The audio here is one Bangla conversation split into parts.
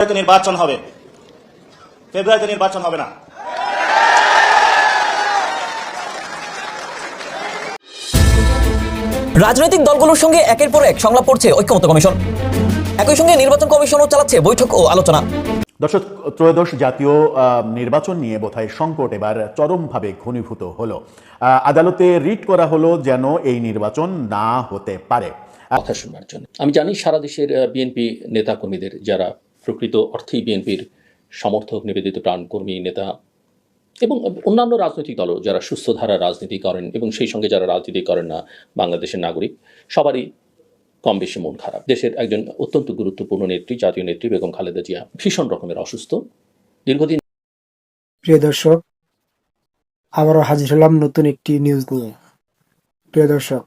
নির্বাচন হবে, ফেব্রুয়ারিতে নির্বাচন হবে না। রাজনৈতিক দলগুলোর সঙ্গে একের পর এক সংলাপ করছে ঐক্যমত্য কমিশন। একই সঙ্গে নির্বাচন কমিশনও চালাচ্ছে বৈঠক ও আলোচনা। দর্শক, ত্রয়োদশ জাতীয় নির্বাচন নিয়ে বোধহয় সংকট এবার চরমভাবে ঘনীভূত হলো। আদালতে রিট করা হলো যেন এই নির্বাচন না হতে পারে। কথা শোনার জন্য আমি জানি সারা দেশের বিএনপি নেতাকর্মীদের, যারা প্রকৃত অর্থেই বিএনপির সমর্থক, নিবেদিত প্রাণকর্মী নেতা এবং অন্যান্য রাজনৈতিক দলও যারা সুস্থ ধারা রাজনীতি করেন এবং সেই সঙ্গে যারা রাজনীতি করেন না, বাংলাদেশের নাগরিক, সবারই কম বেশি মন খারাপ। দেশের একজন অত্যন্ত গুরুত্বপূর্ণ নেত্রী, জাতীয় নেত্রী বেগম খালেদা জিয়া ভীষণ রকমের অসুস্থ দীর্ঘদিন। প্রিয় দর্শক, আবারও হাজির হলাম নতুন একটি নিউজ নিয়ে। প্রিয় দর্শক,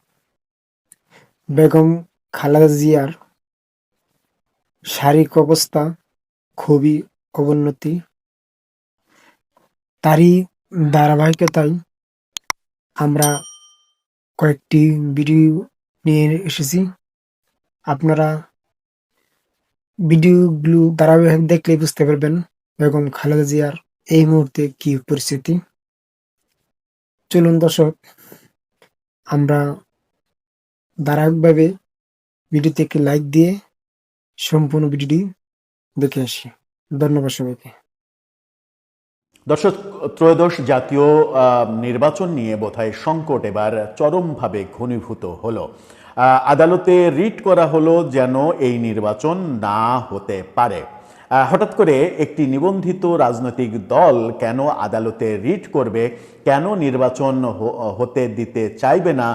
বেগম খালেদা জিয়ার শারীরিক অবস্থা খুবই অবনতি। তারই ধারাবাহিকতায় আমরা কয়েকটি ভিডিও নিয়ে এসেছি। আপনারা ভিডিওগুলো ধারাবাহিক দেখলে বুঝতে পারবেন বেগম খালেদা জিয়ার এই মুহূর্তে কি পরিস্থিতি। চলুন দর্শক, আমরা ধারাবাহিকভাবে ভিডিওতে একটি লাইক দিয়ে সম্পূর্ণ ভিডিওটি দেখে আসি। ধন্যবাদ সবাইকে। দর্শক, ত্রয়োদশ জাতীয় নির্বাচন নিয়ে বোধহয় সংকট এবার চরমভাবে ঘনীভূত হলো। আদালতে রিট করা হলো যেন এই নির্বাচন না হতে পারে। হঠাৎ করে একটি নিবন্ধিত রাজনৈতিক দল কেন আদালতে রিট করবে, কেন নির্বাচন হতে দিতে চাইবে না,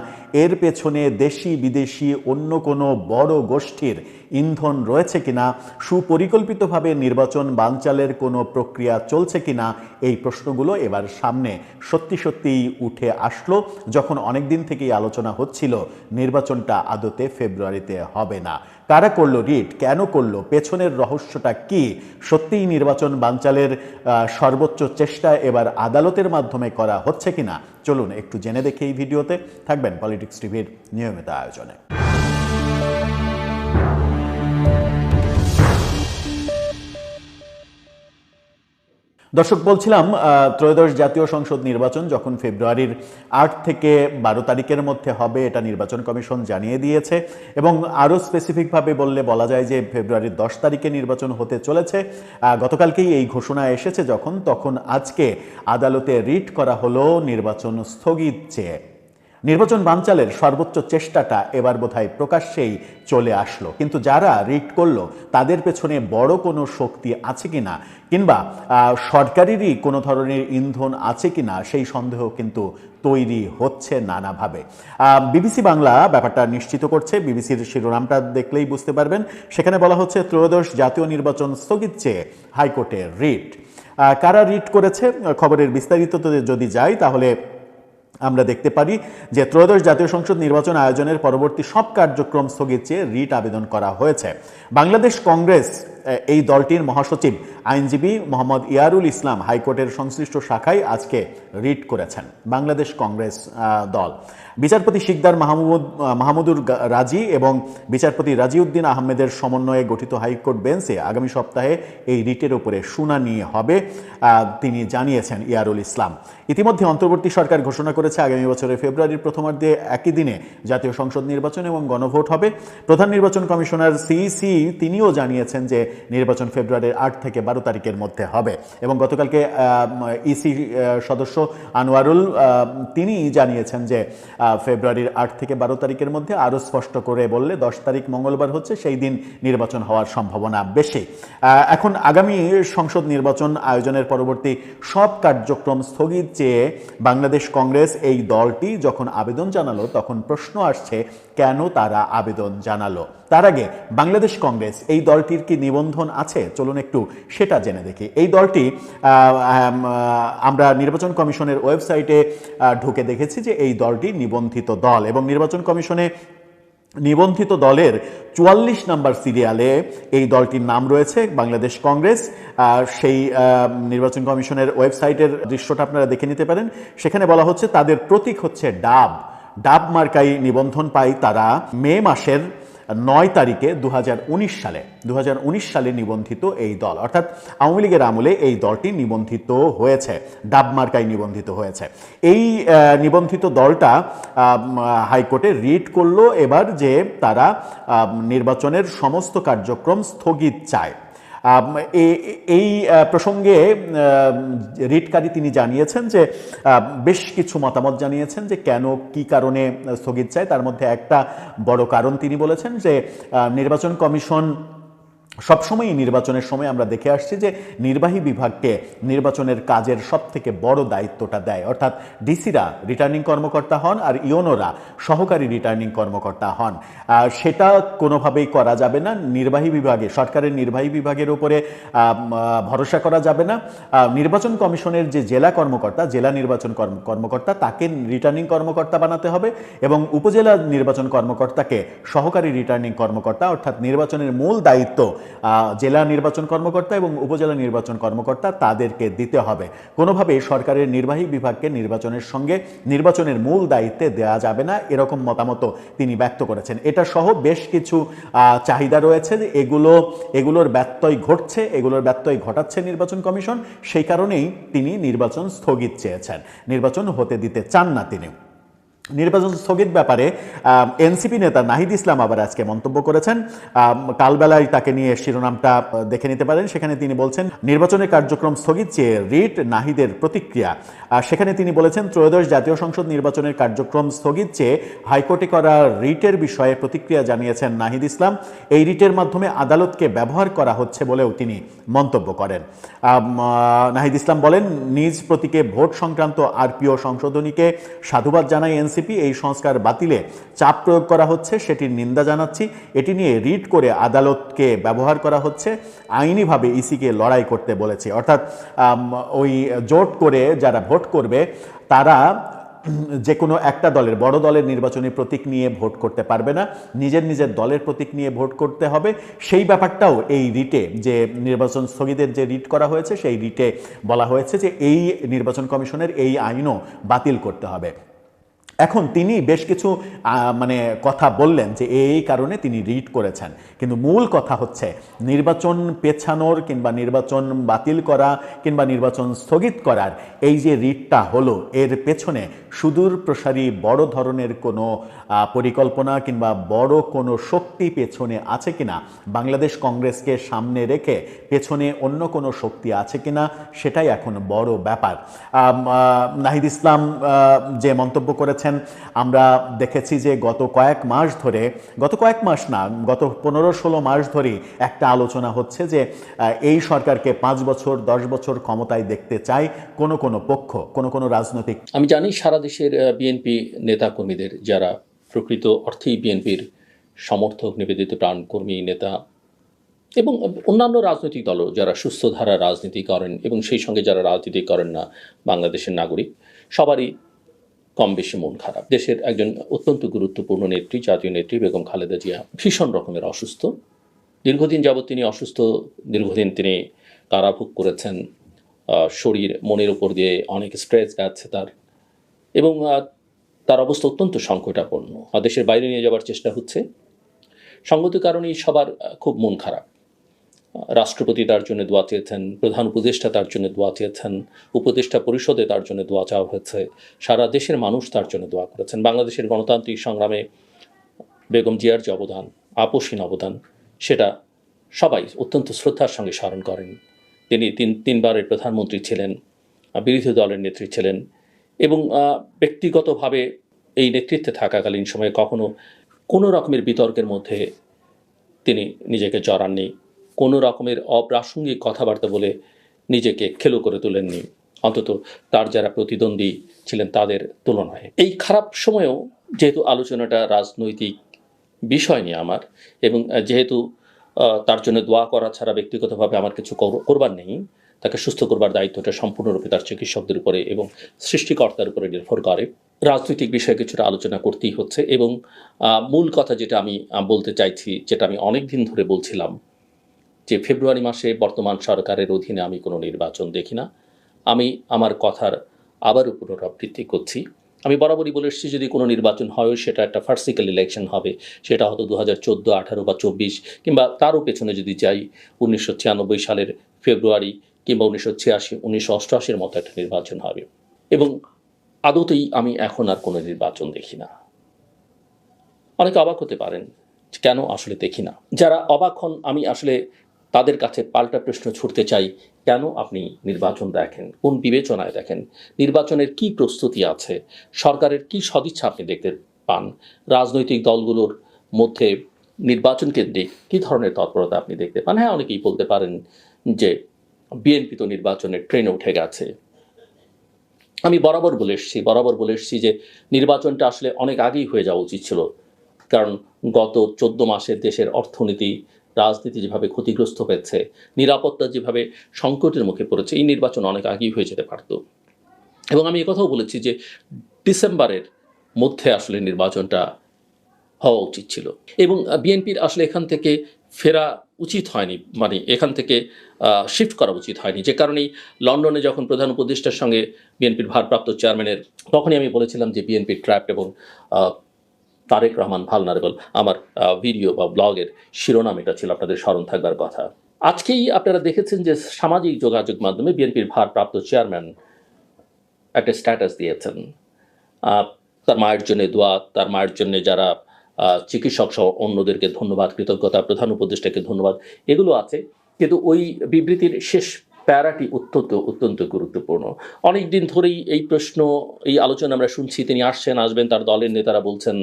এর পেছনে দেশি বিদেশি অন্য কোনো বড় গোষ্ঠীর ইন্ধন রয়েছে কিনা, সুপরিকল্পিতভাবে নির্বাচন বানচালের কোনো প্রক্রিয়া চলছে কিনা, এই প্রশ্নগুলো এবার সামনে সত্যি সত্যিই উঠে আসলো, যখন অনেক দিন থেকেই আলোচনা হচ্ছিল নির্বাচনটা আদতে ফেব্রুয়ারিতে হবে না। কারা করলো রিট, কেন করলো, পেছনের রহস্যটা কি? সত্যিই নির্বাচন বানচালের সর্বোচ্চ চেষ্টা এবার আদালতের মাধ্যমে করা হচ্ছে কিনা, চলুন একটু জেনে দেখে এই ভিডিওতে। থাকবেন পলিটিক্স টিভির নিয়মিত আয়োজনে। দর্শক, বলছিলাম ত্রয়োদশ জাতীয় সংসদ নির্বাচন যখন ফেব্রুয়ারির 8 থেকে 12 তারিখের মধ্যে হবে, এটা নির্বাচন কমিশন জানিয়ে দিয়েছে। এবং আরও স্পেসিফিকভাবে বললে বলা যায় যে ফেব্রুয়ারির 10 তারিখে নির্বাচন হতে চলেছে। গতকালকেই এই ঘোষণা এসেছে তখন আজকে আদালতে রিট করা হলো নির্বাচন স্থগিত চেয়ে। নির্বাচন বানচালের সর্বোচ্চ চেষ্টাটা এবার বোধহয় প্রকাশ্যেই চলে আসলো। কিন্তু যারা রিট করলো তাদের পেছনে বড় কোনো শক্তি আছে কিনা, কিংবা সরকারেরই কোনো ধরনের ইন্ধন আছে কিনা, সেই সন্দেহ কিন্তু তৈরি হচ্ছে নানাভাবে। বিবিসি বাংলা ব্যাপারটা নিশ্চিত করছে। বিবিসির শিরোনামটা দেখলেই বুঝতে পারবেন। সেখানে বলা হচ্ছে ত্রয়োদশ জাতীয় নির্বাচন স্থগিত চেয়ে হাইকোর্টে রিট। কারা রিট করেছে, খবরের বিস্তারিত যদি যাই তাহলে আমরা দেখতে পারি যে ত্রয়োদশ জাতীয় সংসদ নির্বাচন আয়োজনের পরবর্তী সব কার্যক্রম স্থগিত চেয়ে রিট আবেদন করা হয়েছে। বাংলাদেশ কংগ্রেস, এই দলটির মহাসচিব আইনজীবী মোহাম্মদ ইয়ারুল ইসলাম হাইকোর্টের সংশ্লিষ্ট শাখায় আজকে রিট করেছেন। বাংলাদেশ কংগ্রেস দল বিচারপতি শিকদার মাহমুদুর রাজি এবং বিচারপতি রাজিউদ্দিন আহমেদের সমন্বয়ে গঠিত হাইকোর্ট বেঞ্চে আগামী সপ্তাহে এই রিটের উপরে শুনানি হবে, তিনি জানিয়েছেন ইয়ারুল ইসলাম। ইতিমধ্যে অন্তর্বর্তী সরকার ঘোষণা করেছে আগামী বছরের ফেব্রুয়ারির প্রথমার্ধে একই দিনে জাতীয় সংসদ নির্বাচন এবং গণভোট হবে। প্রধান নির্বাচন কমিশনার সিইসি তিনিও জানিয়েছেন যে নির্বাচন ফেব্রুয়ারির 8 থেকে 12 তারিখের মধ্যে হবে। এবং গতকালকে ইসি সদস্য আনোয়ারুল তিনি জানিয়েছেন যে ফেব্রুয়ারির 8 থেকে 12 তারিখের মধ্যে, আরও স্পষ্ট করে বললে 10 তারিখ মঙ্গলবার হচ্ছে, সেই দিন নির্বাচন হওয়ার সম্ভাবনা বেশি। এখন আগামী সংসদ নির্বাচন আয়োজনের পরবর্তী সব কার্যক্রম স্থগিত চেয়ে বাংলাদেশ কংগ্রেস, এই দলটি যখন আবেদন জানালো তখন প্রশ্ন আসছে কেন তারা আবেদন জানালো। তার আগে বাংলাদেশ কংগ্রেস, এই দলটির কি নিবন্ধন আছে, চলুন একটু সেটা জেনে দেখি। এই দলটি আমরা নির্বাচন কমিশনের ওয়েবসাইটে ঢুকে দেখেছি যে এই দলটি নিবন্ধিত দল এবং নির্বাচন কমিশনে নিবন্ধিত দলের 44 নম্বর সিরিয়ালে এই দলটির নাম রয়েছে বাংলাদেশ কংগ্রেস। সেই নির্বাচন কমিশনের ওয়েবসাইটের দৃশ্যটা আপনারা দেখে নিতে পারেন। সেখানে বলা হচ্ছে তাদের প্রতীক হচ্ছে ডাব। ডাব মার্কায় নিবন্ধন পায় তারা মে মাসের 9 তারিখে 2019 সালে নিবন্ধিত এই দল, অর্থাৎ আওয়ামী লীগের আমলে এই দলটি নিবন্ধিত হয়েছে, ডাব মার্কায় নিবন্ধিত হয়েছে। এই নিবন্ধিত দলটা হাইকোর্টে রিট করলো এবার যে তারা নির্বাচনের সমস্ত কার্যক্রম স্থগিত চায়। এই প্রসঙ্গে রিটকারী তিনি জানিয়েছেন যে বেশ কিছু মতামত জানিয়েছেন যে কেন কি কারণে স্থগিত চায়। তার মধ্যে একটা বড় কারণ তিনি বলেছেন যে নির্বাচন কমিশন সবসময়ই নির্বাচনের সময় আমরা দেখে আসছি যে নির্বাহী বিভাগকে নির্বাচনের কাজের সবথেকে বড় দায়িত্বটা দেয়, অর্থাৎ ডিসিরা রিটার্নিং কর্মকর্তা হন আর ইওনোরা সহকারী রিটার্নিং কর্মকর্তা হন। সেটা কোনোভাবেই করা যাবে না, নির্বাহী বিভাগে সরকারের নির্বাহী বিভাগের উপরে ভরসা করা যাবে না। নির্বাচন কমিশনের যে জেলা কর্মকর্তা, জেলা নির্বাচন কর্মকর্তা, তাকে রিটার্নিং কর্মকর্তা বানাতে হবে এবং উপজেলা নির্বাচন কর্মকর্তাকে সহকারী রিটার্নিং কর্মকর্তা, অর্থাৎ নির্বাচনের মূল দায়িত্ব জেলা নির্বাচন কর্মকর্তা এবং উপজেলা নির্বাচন কর্মকর্তা তাদেরকে দিতে হবে। কোনোভাবেই সরকারের নির্বাহী বিভাগকে নির্বাচনের সঙ্গে নির্বাচনের মূল দায়িত্বে দেওয়া যাবে না, এরকম মতামত তিনি ব্যক্ত করেছেন। এটা সহ বেশ কিছু চাহিদা রয়েছে যে এগুলোর ব্যত্যয় ঘটছে, এগুলোর ব্যত্যয় ঘটাচ্ছে নির্বাচন কমিশন, সেই কারণেই তিনি নির্বাচন স্থগিত চেয়েছেন, নির্বাচন হতে দিতে চান না তিনি। নির্বাচন স্থগিত ব্যাপারে এনসিপি নেতা নাহিদ ইসলাম আবার আজকে মন্তব্য করেছেন। কালবেলায় তাকে নিয়ে শিরোনামটা দেখে নিতে পারেন। সেখানে তিনি বলছেন নির্বাচনের কার্যক্রম স্থগিত চেয়ে রিট নাহিদের প্রতিক্রিয়া। সেখানে তিনি বলেছেন ত্রয়োদশ জাতীয় সংসদ নির্বাচনের কার্যক্রম স্থগিত চেয়ে হাইকোর্টে করা রিটের বিষয়ে প্রতিক্রিয়া জানিয়েছেন নাহিদ ইসলাম। এই রিটের মাধ্যমে আদালতকে ব্যবহার করা হচ্ছে বলেও তিনি মন্তব্য করেন। নাহিদ ইসলাম বলেন নিজ প্রতীকে ভোট সংক্রান্ত আরপিও সংশোধনীকে সাধুবাদ জানায় এনসিপি। এই সংস্কার বাতিলে চাপ প্রয়োগ করা হচ্ছে, সেটির নিন্দা জানাচ্ছি। এটি নিয়ে রিট করে আদালতকে ব্যবহার করা হচ্ছে, আইনিভাবে ইসিকে লড়াই করতে বলেছে। অর্থাৎ ওই জোট করে যারা ভোট করবে তারা যে কোনো একটা দলের, বড় দলের নির্বাচনী প্রতীক নিয়ে ভোট করতে পারবে না, নিজের নিজের দলের প্রতীক নিয়ে ভোট করতে হবে। সেই ব্যাপারটাও এই রিটে, যে নির্বাচন স্থগিতের যে রিট করা হয়েছে সেই রিটে বলা হয়েছে যে এই নির্বাচন কমিশনের এই আইনও বাতিল করতে হবে। এখন তিনি বেশ কিছু কথা বললেন যে এই কারণে তিনি রিট করেছেন, কিন্তু মূল কথা হচ্ছে নির্বাচন পেছানোর কিংবা নির্বাচন বাতিল করা কিংবা নির্বাচন স্থগিত করার এই যে রিটটা হলো, এর পেছনে সুদূর প্রসারী বড় ধরনের কোনো পরিকল্পনা কিংবা বড় কোনো শক্তি পেছনে আছে কিনা, বাংলাদেশ কংগ্রেসকে সামনে রেখে পেছনে অন্য কোনো শক্তি আছে কিনা, সেটাই এখন বড় ব্যাপার। নাহিদ ইসলাম যে মন্তব্য করেছেন, আমরা দেখেছি যে গত কয়েক মাস না, গত 15-16 মাস ধরে একটা আলোচনা হচ্ছে যে এই সরকারকে 5 বছর 10 বছর ক্ষমতায় দেখতে চায় কোনো পক্ষ, কোনো রাজনৈতিক। আমি জানি সারা দেশের বিএনপি নেতাকর্মীদের যারা প্রকৃত অর্থেই বিএনপির সমর্থক, নিবেদিত প্রাণকর্মী নেতা এবং অন্যান্য রাজনৈতিক দলও যারা সুস্থ ধারা রাজনীতি করেন এবং সেই সঙ্গে যারা রাজনীতি করেন না, বাংলাদেশের নাগরিক, সবারই কম বেশি মন খারাপ। দেশের একজন অত্যন্ত গুরুত্বপূর্ণ নেত্রী, জাতীয় নেত্রী বেগম খালেদা জিয়া ভীষণ রকমের অসুস্থ। দীর্ঘদিন যাবৎ তিনি অসুস্থ, দীর্ঘদিন তিনি কারাভোগ করেছেন, শরীর মনের উপর দিয়ে অনেক স্ট্রেস যাচ্ছে তার, এবং তার অবস্থা অত্যন্ত সংকটাপন্ন। দেশের বাইরে নিয়ে যাওয়ার চেষ্টা হচ্ছে। সঙ্গত কারণেই সবার খুব মন খারাপ। রাষ্ট্রপতি তার জন্য দোয়া চেয়েছেন, প্রধান উপদেষ্টা তার জন্য দোয়া চেয়েছেন, উপদেষ্টা পরিষদে তার জন্য দোয়া চাওয়া হয়েছে, সারা দেশের মানুষ তার জন্য দোয়া করেছেন। বাংলাদেশের গণতান্ত্রিক সংগ্রামে বেগম জিয়ার যে অবদান, আপসহীন অবদান, সেটা সবাই অত্যন্ত শ্রদ্ধার সঙ্গে স্মরণ করেন। তিনি তিনবারের প্রধানমন্ত্রী ছিলেন, বিরোধী দলের নেত্রী ছিলেন এবং ব্যক্তিগতভাবে এই নেতৃত্বে থাকাকালীন সময়ে কখনো কোনো রকমের বিতর্কের মধ্যে তিনি নিজেকে জড়াননি, কোনো রকমের অপ্রাসঙ্গিক কথাবার্তা বলে নিজেকে খেলো করে তোলেননি, অন্তত তার যারা প্রতিদ্বন্দ্বী ছিলেন তাদের তুলনায়। এই খারাপ সময়েও যেহেতু আলোচনাটা রাজনৈতিক বিষয় নিয়ে আমার, এবং যেহেতু তার জন্য দোয়া করা ছাড়া ব্যক্তিগতভাবে আমার কিছু করবার নেই, তাকে সুস্থ করবার দায়িত্বটা সম্পূর্ণরূপে তার চিকিৎসকদের উপরে এবং সৃষ্টিকর্তার উপরে নির্ভর করে। রাজনৈতিক বিষয়ে কিছুটা আলোচনা করতেই হচ্ছে এবং মূল কথা যেটা আমি বলতে চাইছি, যেটা আমি অনেক দিন ধরে বলছিলাম, যে ফেব্রুয়ারি মাসে বর্তমান সরকারের অধীনে আমি কোনো নির্বাচন দেখি না। আমি আমার কথার আবারও পুনরাবৃত্তি করছি। আমি বরাবরই বলে এসেছি যদি কোনো নির্বাচন হয় সেটা একটা ফার্সিক্যাল ইলেকশন হবে, সেটা হয়তো 2014, 18 বা 24 কিংবা তারও পেছনে যদি যাই 1996 সালের ফেব্রুয়ারি কিংবা 1986, 1988-র মতো একটা নির্বাচন হবে। এবং আদতেই আমি এখন আর কোনো নির্বাচন দেখি না। অনেকে অবাক হতে পারেন কেন আসলে দেখি না। যারা অবাক হন আমি আসলে তাদের কাছে পাল্টা প্রশ্ন ছুড়তে চাই, কেন আপনি নির্বাচন দেখেন, কোন বিবেচনায় দেখেন, নির্বাচনের কি প্রস্তুতি আছে, সরকারের কি সদিচ্ছা আপনি দেখতে পান, রাজনৈতিক দলগুলোর মধ্যে নির্বাচন কেন্দ্রিক কী ধরনের তৎপরতা আপনি দেখতে পান। হ্যাঁ, অনেকেই বলতে পারেন যে বিএনপি তো নির্বাচনের ট্রেনে উঠে গেছে। আমি বরাবর বলে এসেছি যে নির্বাচনটা আসলে অনেক আগেই হয়ে যাওয়া উচিত ছিল, কারণ গত 14 মাসের দেশের অর্থনীতি, রাজনীতি যেভাবে ক্ষতিগ্রস্ত হয়েছে, নিরাপত্তা যেভাবে সংকটের মুখে পড়েছে, এই নির্বাচন অনেক আগেই হয়ে যেতে পারত। এবং আমি একথাও বলেছি যে ডিসেম্বরের মধ্যে আসলে নির্বাচনটা হওয়া উচিত ছিল এবং বিএনপির আসলে এখান থেকে ফেরা উচিত হয়নি, মানে এখান থেকে শিফট করা উচিত হয়নি। যে কারণেই লন্ডনে যখন প্রধান উপদেষ্টার সঙ্গে বিএনপির ভারপ্রাপ্ত চেয়ারম্যানের, তখনই আমি বলেছিলাম যে বিএনপি ট্র্যাপড এবং তারেক রহমান ভালনারেবল। আমার ভিডিও বা ব্লগের শিরোনাম এটা ছিল, আপনাদের স্মরণ থাকবার কথা। আজকেই আপনারা দেখেছেন যে সামাজিক যোগাযোগ মাধ্যমে বিএনপির ভারপ্রাপ্ত চেয়ারম্যান একটা স্ট্যাটাস দিয়েছেন, তার মায়ের জন্য দোয়া, তার মায়ের জন্য যারা চিকিৎসক সহ অন্যদেরকে ধন্যবাদ, কৃতজ্ঞতা, প্রধান উপদেষ্টাকে ধন্যবাদ, এগুলো আছে। কিন্তু ওই বিবৃতির শেষ প্যারাটি অত্যন্ত গুরুত্বপূর্ণ। অনেক দিন ধরেই এই প্রশ্ন, এই আলোচনা আমরা শুনছি, তিনি আসবেন, তার দলের নেতারা বলছেন,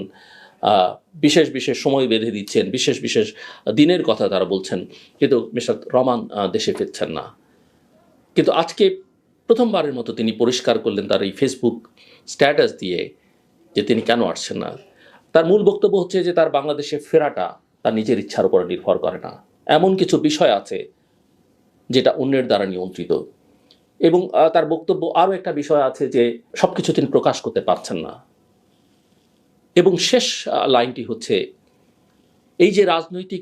বিশেষ সময় বেঁধে দিচ্ছেন, বিশেষ দিনের কথা তারা বলছেন, কিন্তু মিস্টার রহমান দেশে ফিরছেন না। কিন্তু আজকে প্রথমবারের মতো তিনি পরিষ্কার করলেন তার এই ফেসবুক স্ট্যাটাস দিয়ে যে তিনি কেন আসছেন না। তার মূল বক্তব্য হচ্ছে যে তার বাংলাদেশে ফেরাটা তার নিজের ইচ্ছার উপর নির্ভর করে না, এমন কিছু বিষয় আছে যেটা অন্যের দ্বারা নিয়ন্ত্রিত। এবং তার বক্তব্য আরও একটা বিষয় আছে যে সব কিছু তিনি প্রকাশ করতে পারছেন না। এবং শেষ লাইনটি হচ্ছে এই যে রাজনৈতিক